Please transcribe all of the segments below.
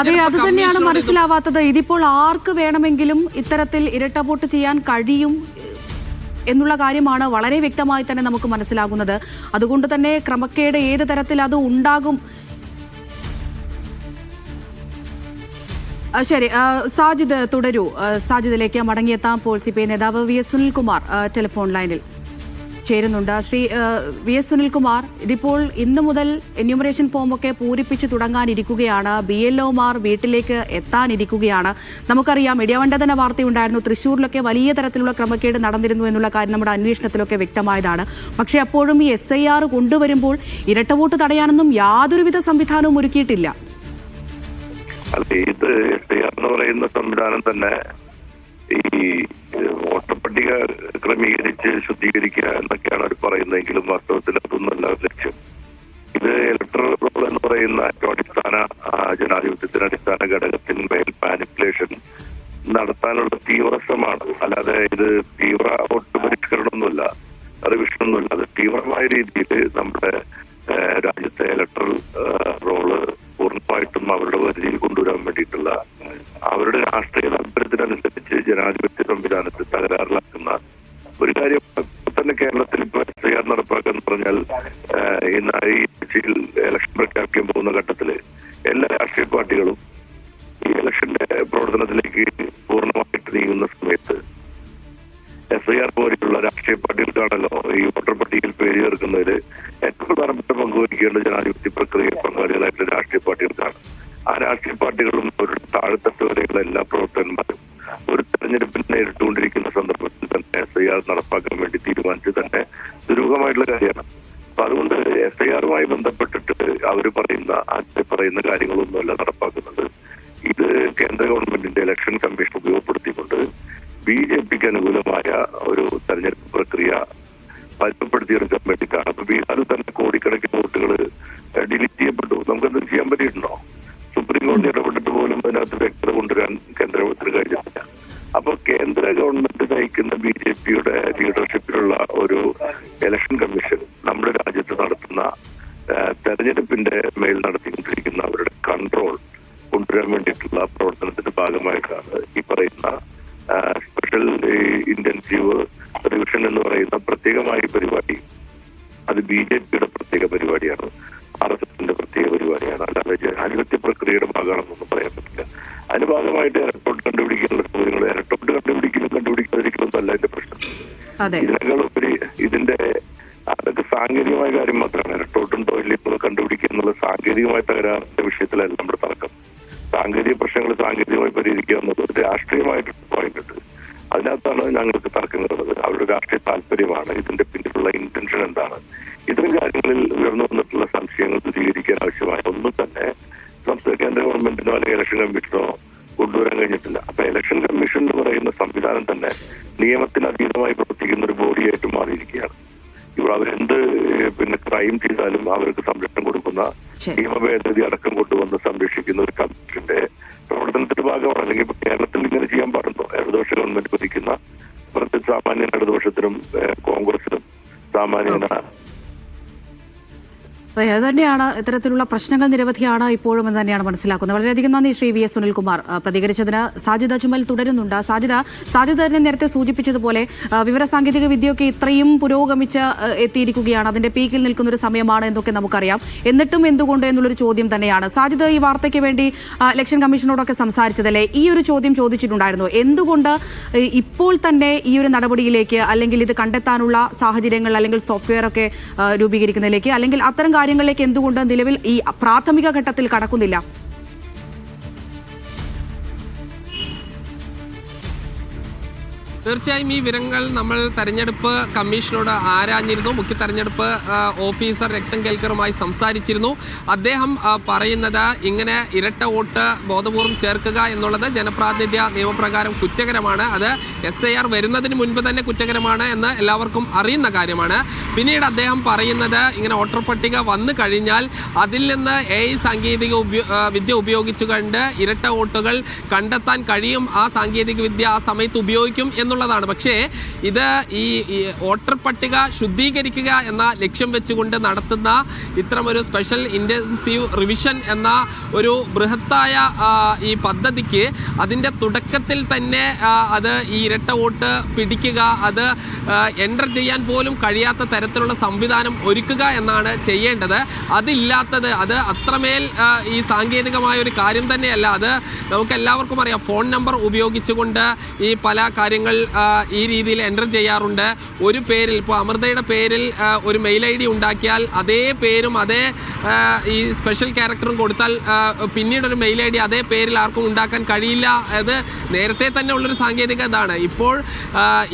അതെ, അത് തന്നെയാണ് മനസ്സിലാവാത്തത്. ഇതിപ്പോൾ ആർക്ക് വേണമെങ്കിലും ഇത്തരത്തിൽ ഇരട്ട വോട്ട് ചെയ്യാൻ കഴിയും എന്നുള്ള കാര്യമാണ് വളരെ വ്യക്തമായി തന്നെ നമുക്ക് മനസ്സിലാകുന്നത്. അതുകൊണ്ട് തന്നെ ക്രമക്കേട് ഏത് തരത്തിൽ അത് ഉണ്ടാകും. ശരി, സാജിദ് തുടരൂ. സാജിദിലേക്ക് മടങ്ങിയെത്താം. പോൾ CPI നേതാവ് VS സുനിൽകുമാർ ടെലിഫോൺ ലൈനിൽ ചേരുന്നുണ്ട്. ശ്രീ VS സുനിൽകുമാർ, ഇതിപ്പോൾ ഇന്നു മുതൽ എന്യൂമറേഷൻ ഫോമൊക്കെ പൂരിപ്പിച്ച് തുടങ്ങാനിരിക്കുകയാണ്. BLOമാർ വീട്ടിലേക്ക് എത്താനിരിക്കുകയാണ്. നമുക്കറിയാം, ഇടിയവണ്ട തന്നെ വാർത്തയുണ്ടായിരുന്നു, തൃശ്ശൂരിലൊക്കെ വലിയ തരത്തിലുള്ള ക്രമക്കേട് നടന്നിരുന്നു എന്നുള്ള കാര്യം നമ്മുടെ അന്വേഷണത്തിലൊക്കെ വ്യക്തമായതാണ്. പക്ഷേ അപ്പോഴും ഈ SIR കൊണ്ടുവരുമ്പോൾ ഇരട്ട വോട്ട് തടയാനൊന്നും യാതൊരുവിധ സംവിധാനവും ഒരുക്കിയിട്ടില്ല. ഇത് SIR എന്ന് പറയുന്ന സംവിധാനം തന്നെ ഈ വോട്ടർ പട്ടിക ക്രമീകരിച്ച് ശുദ്ധീകരിക്കുക എന്നൊക്കെയാണ് അവർ പറയുന്നതെങ്കിലും വാസ്തവത്തിൽ അതൊന്നുമല്ല ലക്ഷ്യം. ഇത് ഇലക്ട്രൽ റോൾ എന്ന് പറയുന്ന അടിസ്ഥാന ജനാധിപത്യത്തിന് അടിസ്ഥാന ഘടകത്തിന്മേൽ മാനിപ്പുലേഷൻ നടത്താനുള്ള തീവ്രശ്രമമാണ്. അല്ലാതെ ഇത് തീവ്ര വോട്ട് പരിഷ്കരണമൊന്നുമല്ല, റിവിഷനൊന്നുമല്ല. അത് തീവ്രമായ രീതിയിൽ നമ്മുടെ രാജ്യത്തെ ഇലക്ട്രൽ റോള് പൂർണ്ണമായിട്ടും അവരുടെ പരിധിയിൽ കൊണ്ടുവരാൻ വേണ്ടിയിട്ടുള്ള അവരുടെ രാഷ്ട്രീയ താല്പര്യത്തിനനുസരിച്ച് ജനാധിപത്യ സംവിധാനത്തെ തകരാറിലാക്കുന്ന ഒരു കാര്യം തന്നെ കേരളത്തിൽ ഇപ്പോൾ SIR നടപ്പാക്കാന്ന് പറഞ്ഞാൽ ഈ ആഴ്ചയിൽ ഇലക്ഷൻ പ്രഖ്യാപിക്കാൻ പോകുന്ന ഘട്ടത്തിൽ എല്ലാ രാഷ്ട്രീയ പാർട്ടികളും ഈ ഇലക്ഷന്റെ പ്രവർത്തനത്തിലേക്ക് പൂർണ്ണമായിട്ട് നീങ്ങുന്ന സമയത്ത് SIR പോലെയുള്ള രാഷ്ട്രീയ പാർട്ടികൾക്കാണല്ലോ ഈ വോട്ടർ പട്ടികയിൽ പേര് ചേർക്കുന്നതിൽ ഏറ്റവും പ്രധാനപ്പെട്ട പങ്കുവഹിക്കേണ്ട ജനാധിപത്യ പ്രക്രിയയിൽ പങ്കാളികളായിട്ടുള്ള രാഷ്ട്രീയ പാർട്ടികൾക്കാണ്. ആ രാഷ്ട്രീയ പാർട്ടികളും ഒരു താഴെത്തട്ട് വരെയുള്ള എല്ലാ പ്രവർത്തകന്മാരും ഒരു തെരഞ്ഞെടുപ്പിൽ നേരിട്ടുകൊണ്ടിരിക്കുന്ന സന്ദർഭത്തിൽ തന്നെ SIR നടപ്പാക്കാൻ വേണ്ടി തീരുമാനിച്ച് തന്നെ ദുരൂഹമായിട്ടുള്ള കാര്യമാണ്. അപ്പൊ അതുകൊണ്ട് SIRമായി ബന്ധപ്പെട്ടിട്ട് അവർ പറയുന്ന കാര്യങ്ങളൊന്നുമല്ല നടപ്പാക്കുന്നത്. ഇത് കേന്ദ്ര ഗവൺമെന്റിന്റെ ഇലക്ഷൻ കമ്മീഷൻ ഉപയോഗപ്പെടുത്തിക്കൊണ്ട് BJPക്ക് അനുകൂലമായ ഒരു തെരഞ്ഞെടുപ്പ് പ്രക്രിയ പരുത്തപ്പെടുത്തിയെടുക്കാൻ വേണ്ടിയിട്ടാണ്. അപ്പൊ ബീഹാറിൽ തന്നെ കോടിക്കണക്കിന് വോട്ടുകൾ ഡിലീറ്റ് ചെയ്യപ്പെട്ടു. നമുക്കെന്തും ചെയ്യാൻ പറ്റിയിട്ടുണ്ടോ? സുപ്രീം കോടതി ഇടപെട്ടിട്ട് പോലും അതിനകത്ത് വ്യക്തത കൊണ്ടുവരാൻ കേന്ദ്ര ഗവൺമെന്റിന് കഴിഞ്ഞിട്ടില്ല. അപ്പൊ കേന്ദ്ര ഗവൺമെന്റ് നയിക്കുന്ന BJPയുടെ ലീഡർഷിപ്പിലുള്ള ഒരു ഇലക്ഷൻ കമ്മീഷൻ നമ്മുടെ രാജ്യത്ത് നടത്തുന്ന തെരഞ്ഞെടുപ്പിന്റെ മേൽ നടത്തിക്കൊണ്ടിരിക്കുന്ന അവരുടെ കൺട്രോൾ കൊണ്ടുവരാൻ വേണ്ടിയിട്ടുള്ള പ്രവർത്തനത്തിന്റെ ഭാഗമായിട്ടാണ് ഈ പറയുന്ന സ്പെഷ്യൽ ഇന്റൻസീവ് റിവിഷൻ എന്ന് പറയുന്ന പ്രത്യേകമായ പരിപാടി. അത് BJPയുടെ പ്രത്യേക പരിപാടിയാണ്, RSSന്റെ പ്രത്യേക പരിപാടിയാണ്. അല്ലാതെ ജനാധിപത്യ പ്രക്രിയയുടെ ഭാഗമാണെന്നൊന്നും പറയാൻ പറ്റില്ല. അതിന്റെ ഭാഗമായിട്ട് ഇരട്ടോട്ട് കണ്ടുപിടിക്കാനുള്ള ചോദ്യങ്ങൾ ഇരട്ടോട്ട് കണ്ടുപിടിക്കാതിരിക്കുന്നതല്ല എന്റെ പ്രശ്നം. ഇതിനേക്കാളുപരി ഇതിന്റെ അതൊക്കെ സാങ്കേതികമായ കാര്യം മാത്രമാണ്. ഇരട്ടോട്ടുണ്ടോ ഇല്ലയോ കണ്ടുപിടിക്കുക എന്നുള്ള സാങ്കേതികമായ തകരാറിന്റെ വിഷയത്തിലല്ല നമ്മുടെ തർക്കം. സാങ്കേതിക പ്രശ്നങ്ങൾ സാങ്കേതികമായി പരിഹരിക്കുക എന്നത് ഒരു രാഷ്ട്രീയമായിട്ടൊരു പോയിന്റ് ഉണ്ട്. അതിനകത്താണ് ഞങ്ങൾക്ക് തർക്കങ്ങളുള്ളത്. അവരുടെ രാഷ്ട്രീയ താല്പര്യമാണ്, ഇതിന്റെ പിന്നിലുള്ള ഇന്റൻഷൻ എന്താണ്, ഇത്തരം കാര്യങ്ങളിൽ ഉയർന്നു വന്നിട്ടുള്ള സംശയങ്ങൾ ദൂരീകരിക്കാൻ ആവശ്യമായ ഒന്നും തന്നെ സംസ്ഥാന കേന്ദ്ര ഗവൺമെന്റിനോ അല്ലെങ്കിൽ ഇലക്ഷൻ കമ്മീഷനോ കൊണ്ടുവരാൻ കഴിഞ്ഞിട്ടില്ല. അപ്പൊ ഇലക്ഷൻ കമ്മീഷൻ എന്ന് പറയുന്ന സംവിധാനം തന്നെ നിയമത്തിന് അതീതമായി പ്രവർത്തിക്കുന്ന ഒരു ബോഡിയായിട്ട് മാറിയിരിക്കുകയാണ്. ഇവിടെ അവരെന്ത് ക്രൈം ചെയ്താലും അവർക്ക് സംരക്ഷണം കൊടുക്കുന്ന നിയമ ഭേദഗതി അടക്കം കൊണ്ടുവന്ന് സംരക്ഷിക്കുന്ന ഒരു കമ്മീഷന്റെ പ്രവർത്തനത്തിന്റെ ഭാഗമാണ്. അല്ലെങ്കിൽ ഇപ്പൊ കേരളത്തിൽ ഇങ്ങനെ ചെയ്യാൻ പാടുണ്ടോ? ഇടതുപക്ഷ ഗവൺമെന്റ് ഭരിക്കുന്ന പ്രത്യേക സാമാന്യ ഇടതുപക്ഷത്തിനും കോൺഗ്രസിനും സാമാന്യന അത് തന്നെയാണ്. ഇത്തരത്തിലുള്ള പ്രശ്നങ്ങൾ നിരവധിയാണ് ഇപ്പോഴും എന്ന് തന്നെയാണ് മനസ്സിലാക്കുന്നത്. വളരെയധികം നന്ദി ശ്രീ VS സുനിൽകുമാർ പ്രതികരിച്ചതിന്. സാജിദ അജ്മൽ തുടരുന്നുണ്ട്. സാജിദ തന്നെ നേരത്തെ സൂചിപ്പിച്ചതുപോലെ വിവരസാങ്കേതിക വിദ്യയൊക്കെ ഇത്രയും പുരോഗമിച്ച് എത്തിയിരിക്കുകയാണ്, അതിന്റെ പീക്കിൽ നിൽക്കുന്ന ഒരു സമയമാണ് എന്നൊക്കെ നമുക്കറിയാം. എന്നിട്ടും എന്തുകൊണ്ട് എന്നുള്ളൊരു ചോദ്യം തന്നെയാണ്. സാജിദ് ഈ വാർത്തയ്ക്ക് വേണ്ടി ഇലക്ഷൻ കമ്മീഷനോടൊക്കെ സംസാരിച്ചതല്ലേ, ഈ ഒരു ചോദ്യം ചോദിച്ചിട്ടുണ്ടായിരുന്നു. എന്തുകൊണ്ട് ഇപ്പോൾ തന്നെ ഈ ഒരു നടപടിയിലേക്ക്, അല്ലെങ്കിൽ ഇത് കണ്ടെത്താനുള്ള സാഹചര്യങ്ങൾ അല്ലെങ്കിൽ സോഫ്റ്റ്വെയർ ഒക്കെ രൂപീകരിക്കുന്നതിലേക്ക്, അല്ലെങ്കിൽ അത്തരം കാര്യങ്ങളിലേക്ക് എന്തുകൊണ്ട് നിലവിൽ ഈ പ്രാഥമിക ഘട്ടത്തിൽ കടക്കുന്നില്ല? തീർച്ചയായും ഈ വിവരങ്ങൾ നമ്മൾ തെരഞ്ഞെടുപ്പ് കമ്മീഷനോട് ആരാഞ്ഞിരുന്നു. മുഖ്യ തെരഞ്ഞെടുപ്പ് ഓഫീസർ രക്തം കേൽക്കറുമായി സംസാരിച്ചിരുന്നു. അദ്ദേഹം പറയുന്നത് ഇങ്ങനെ ഇരട്ട വോട്ട് ബോധപൂർവം ചേർക്കുക എന്നുള്ളത് ജനപ്രാതിനിധ്യ നിയമപ്രകാരം കുറ്റകരമാണ്. അത് SIR വരുന്നതിന് മുൻപ് തന്നെ കുറ്റകരമാണ് എന്ന് എല്ലാവർക്കും അറിയുന്ന കാര്യമാണ്. പിന്നീട് അദ്ദേഹം പറയുന്നത് ഇങ്ങനെ വോട്ടർ പട്ടിക വന്നു കഴിഞ്ഞാൽ അതിൽ നിന്ന് AI സാങ്കേതിക വിദ്യ ഉപയോഗിച്ചുകൊണ്ട് ഇരട്ട വോട്ടുകൾ കണ്ടെത്താൻ കഴിയും, ആ സാങ്കേതിക വിദ്യ ആ സമയത്ത് ഉപയോഗിക്കും എന്നുള്ള എന്നുള്ളതാണ്. പക്ഷേ ഇത് ഈ വോട്ടർ പട്ടിക ശുദ്ധീകരിക്കുക എന്ന ലക്ഷ്യം വെച്ചുകൊണ്ട് നടത്തുന്ന ഇത്തരമൊരു സ്പെഷ്യൽ ഇൻറ്റൻസീവ് റിവിഷൻ എന്ന ഒരു ബൃഹത്തായ ഈ പദ്ധതിക്ക് അതിൻ്റെ തുടക്കത്തിൽ തന്നെ അത് ഈ ഇരട്ട വോട്ട് പിടിക്കുക, അത് എൻ്റർ ചെയ്യാൻ പോലും കഴിയാത്ത തരത്തിലുള്ള സംവിധാനം ഒരുക്കുക എന്നാണ് ചെയ്യേണ്ടത്. അതില്ലാത്തത് അത് അത്രമേൽ ഈ സാങ്കേതികമായ ഒരു കാര്യം തന്നെയല്ല. അത് നമുക്കെല്ലാവർക്കും അറിയാം. ഫോൺ നമ്പർ ഉപയോഗിച്ചുകൊണ്ട് ഈ പല കാര്യങ്ങൾ ഈ രീതിയിൽ എൻ്റർ ചെയ്യാറുണ്ട്. ഒരു പേരിൽ ഇപ്പോൾ അമൃതയുടെ പേരിൽ ഒരു മെയിൽ ID ഉണ്ടാക്കിയാൽ അതേ പേരും അതേ ഈ സ്പെഷ്യൽ ക്യാരക്ടറും കൊടുത്താൽ പിന്നീടൊരു മെയിൽ ID അതേ പേരിൽ ആർക്കും ഉണ്ടാക്കാൻ കഴിയില്ല. അത് നേരത്തെ തന്നെ ഉള്ളൊരു സാങ്കേതികതയാണ്. ഇപ്പോൾ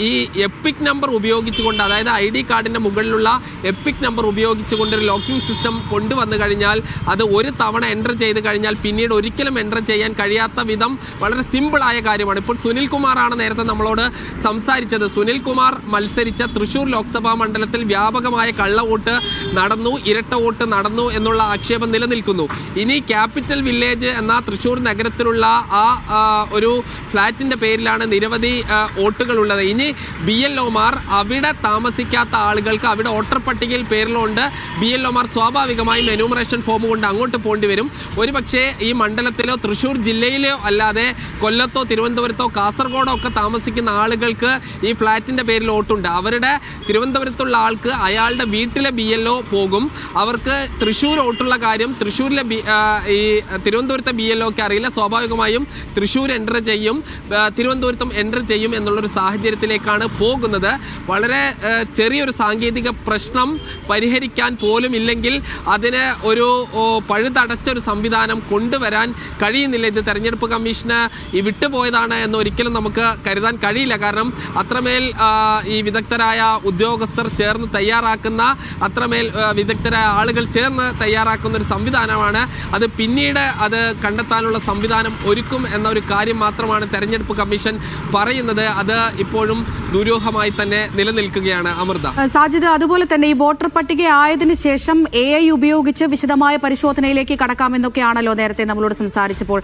ഈ എപ്പിക് നമ്പർ ഉപയോഗിച്ചുകൊണ്ട്, അതായത് ID കാർഡിൻ്റെ മുകളിലുള്ള എപ്പിക് നമ്പർ ഉപയോഗിച്ചുകൊണ്ട് ഒരു ലോക്കിംഗ് സിസ്റ്റം കൊണ്ടുവന്നു കഴിഞ്ഞാൽ അത് ഒരു തവണ എൻ്റർ ചെയ്ത് കഴിഞ്ഞാൽ പിന്നീട് ഒരിക്കലും എൻ്റർ ചെയ്യാൻ കഴിയാത്ത വിധം വളരെ സിമ്പിളായ കാര്യമാണ്. ഇപ്പോൾ സുനിൽ കുമാറാണ് നേരത്തെ നമ്മളോട് സംസാരിച്ചത്. സുനിൽ കുമാർ മത്സരിച്ച തൃശ്ശൂർ ലോക്സഭാ മണ്ഡലത്തിൽ വ്യാപകമായ കള്ളവോട്ട് നടന്നു, ഇരട്ട വോട്ട് നടന്നു എന്നുള്ള ആക്ഷേപം നിലനിൽക്കുന്നു. ഇനി ക്യാപിറ്റൽ വില്ലേജ് എന്ന തൃശ്ശൂർ നഗരത്തിലുള്ള ഒരു ഫ്ലാറ്റിൻ്റെ പേരിലാണ് നിരവധി വോട്ടുകളുള്ളത്. ഇനി BLOമാർ അവിടെ താമസിക്കാത്ത ആളുകൾക്ക് അവിടെ വോട്ടർ പട്ടികയിൽ പേരിലുണ്ട്. BLOമാർ സ്വാഭാവികമായും എന്യൂമറേഷൻ ഫോം കൊണ്ട് അങ്ങോട്ട് പോകേണ്ടി വരും. ഒരുപക്ഷെ ഈ മണ്ഡലത്തിലോ തൃശ്ശൂർ ജില്ലയിലോ അല്ലാതെ കൊല്ലത്തോ തിരുവനന്തപുരത്തോ കാസർഗോഡോ ഒക്കെ താമസിക്കുന്ന ആളുകൾക്ക് ഈ ഫ്ലാറ്റിൻ്റെ പേരിൽ വോട്ടുണ്ട്. അവരുടെ തിരുവനന്തപുരത്തുള്ള ആൾക്ക് അയാളുടെ വീട്ടിലെ BLO പോകും. അവർക്ക് തൃശ്ശൂർ വോട്ടുള്ള കാര്യം തൃശ്ശൂരിലെ ഈ തിരുവനന്തപുരത്തെ BLOക്ക് അറിയില്ല. സ്വാഭാവികമായും തൃശ്ശൂർ എൻ്റർ ചെയ്യും, തിരുവനന്തപുരത്തും എൻ്റർ ചെയ്യും എന്നുള്ളൊരു സാഹചര്യത്തിലേക്കാണ് പോകുന്നത്. വളരെ ചെറിയൊരു സാങ്കേതിക പ്രശ്നം പരിഹരിക്കാൻ പോലും ഇല്ലെങ്കിൽ അതിന് ഒരു പഴുതടച്ചൊരു സംവിധാനം കൊണ്ടുവരാൻ കഴിയുന്നില്ല. ഇത് തെരഞ്ഞെടുപ്പ് കമ്മീഷന് ഈ വിട്ടുപോയതാണ് എന്ന് ഒരിക്കലും നമുക്ക് കരുതാൻ കഴിയില്ല. കാരണം അത്രമേൽ ഈ വിദഗ്ധരായ ഉദ്യോഗസ്ഥർ ചേർന്ന് തയ്യാറാക്കുന്ന, അത്രമേൽ വിദഗ്ധരായ ആളുകൾ ചേർന്ന് തയ്യാറാക്കുന്ന ഒരു സംവിധാനമാണ്. അത് പിന്നീട് അത് കണ്ടെത്താനുള്ള സംവിധാനം ഒരുക്കും എന്ന ഒരു കാര്യം മാത്രമാണ് തെരഞ്ഞെടുപ്പ് കമ്മീഷൻ പറയുന്നത്. അത് ഇപ്പോഴും ദുരൂഹമായി തന്നെ നിലനിൽക്കുകയാണ്. അമൃത, സാജിദ്, അതുപോലെ തന്നെ ഈ വോട്ടർ പട്ടിക ആയതിനു ശേഷം AI ഉപയോഗിച്ച് വിശദമായ പരിശോധനയിലേക്ക് കടക്കാമെന്നൊക്കെയാണല്ലോ നേരത്തെ നമ്മളോട് സംസാരിച്ചപ്പോൾ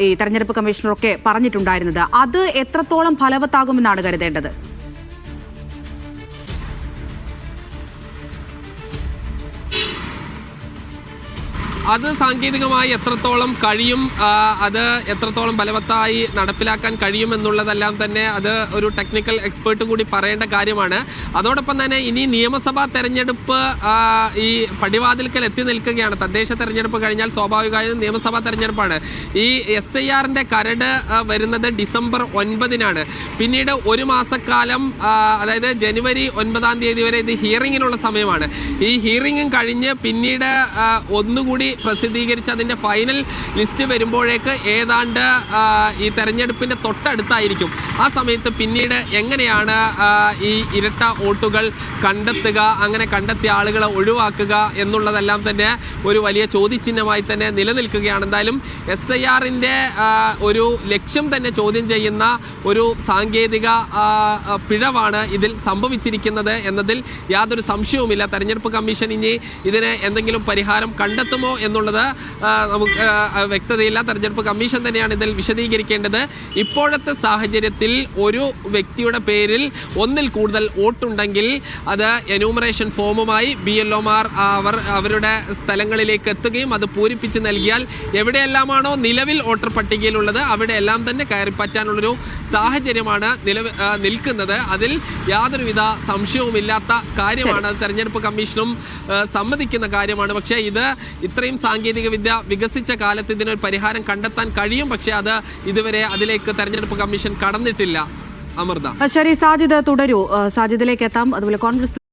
ഈ തെരഞ്ഞെടുപ്പ് കമ്മീഷണറൊക്കെ പറഞ്ഞിട്ടുണ്ടായിരുന്നത്. അത് എത്രത്തോളം ഫലവത്താകുമെന്നാണ് കരുതേണ്ടത്? അത് സാങ്കേതികമായി എത്രത്തോളം കഴിയും, അത് എത്രത്തോളം ബലവത്തായി നടപ്പിലാക്കാൻ കഴിയുമെന്നുള്ളതെല്ലാം തന്നെ അത് ഒരു ടെക്നിക്കൽ എക്സ്പേർട്ട് കൂടി പറയേണ്ട കാര്യമാണ്. അതോടൊപ്പം തന്നെ ഇനി നിയമസഭാ തെരഞ്ഞെടുപ്പ് ഈ പടിവാതിൽക്കൽ എത്തി നിൽക്കുകയാണ്. തദ്ദേശ തെരഞ്ഞെടുപ്പ് കഴിഞ്ഞാൽ സ്വാഭാവികമായും നിയമസഭാ തെരഞ്ഞെടുപ്പാണ്. ഈ SIRന്റെ കരട് വരുന്നത് ഡിസംബർ 9-നാണ്. പിന്നീട് ഒരു മാസക്കാലം, അതായത് ജനുവരി 9-ാം തീയതി വരെ ഇത് ഹിയറിങ്ങിനുള്ള സമയമാണ്. ഈ ഹിയറിങ്ങും കഴിഞ്ഞ് പിന്നീട് ഒന്നുകൂടി പ്രസിദ്ധീകരിച്ച് അതിൻ്റെ ഫൈനൽ ലിസ്റ്റ് വരുമ്പോഴേക്ക് ഏതാണ്ട് ഈ തെരഞ്ഞെടുപ്പിൻ്റെ തൊട്ടടുത്തായിരിക്കും. ആ സമയത്ത് പിന്നീട് എങ്ങനെയാണ് ഈ ഇരട്ട വോട്ടുകൾ കണ്ടെത്തുക, അങ്ങനെ കണ്ടെത്തിയ ആളുകളെ ഒഴിവാക്കുക എന്നുള്ളതെല്ലാം തന്നെ ഒരു വലിയ ചോദ്യചിഹ്നമായി തന്നെ നിലനിൽക്കുകയാണ്. എന്തായാലും SIRന്റെ ഒരു ലക്ഷ്യം തന്നെ ചോദ്യം ചെയ്യുന്ന ഒരു സാങ്കേതിക പിഴവാണ് ഇതിൽ സംഭവിച്ചിരിക്കുന്നത് എന്നതിൽ യാതൊരു സംശയവുമില്ല. തെരഞ്ഞെടുപ്പ് കമ്മീഷൻ ഇനി ഇതിന് എന്തെങ്കിലും പരിഹാരം കണ്ടെത്തുമോ എന്നുള്ളത് നമുക്ക് വ്യക്തതയില്ല. തെരഞ്ഞെടുപ്പ് കമ്മീഷൻ തന്നെയാണ് ഇതിൽ വിശദീകരിക്കേണ്ടത്. ഇപ്പോഴത്തെ സാഹചര്യത്തിൽ ഒരു വ്യക്തിയുടെ പേരിൽ ഒന്നിൽ കൂടുതൽ വോട്ടുണ്ടെങ്കിൽ അത് എന്യൂമറേഷൻ ഫോമുമായി BLOമാർ അവരുടെ സ്ഥലങ്ങളിലേക്ക് എത്തുകയും അത് പൂരിപ്പിച്ച് നൽകിയാൽ എവിടെയെല്ലാമാണോ നിലവിൽ വോട്ടർ പട്ടികയിലുള്ളത് അവിടെയെല്ലാം തന്നെ കയറിപ്പറ്റാനുള്ളൊരു സാഹചര്യമാണ് നിൽക്കുന്നത്. അതിൽ യാതൊരുവിധ സംശയവുമില്ലാത്ത കാര്യമാണ്. തെരഞ്ഞെടുപ്പ് കമ്മീഷനും സമ്മതിക്കുന്ന കാര്യമാണ്. പക്ഷേ ഇത് ഇത്രയും സാങ്കേതിക വിദ്യ വികസിച്ച കാലത്ത് ഇതിനൊരു പരിഹാരം കണ്ടെത്താൻ കഴിയും. പക്ഷേ അത് ഇതുവരെ അതിലേക്ക് തെരഞ്ഞെടുപ്പ് കമ്മീഷൻ കടന്നിട്ടില്ല. അമൃത, ശരി, സാജിദ് തുടരൂ. സാജിദിലേക്ക് എത്താം. അതുപോലെ കോൺഗ്രസ്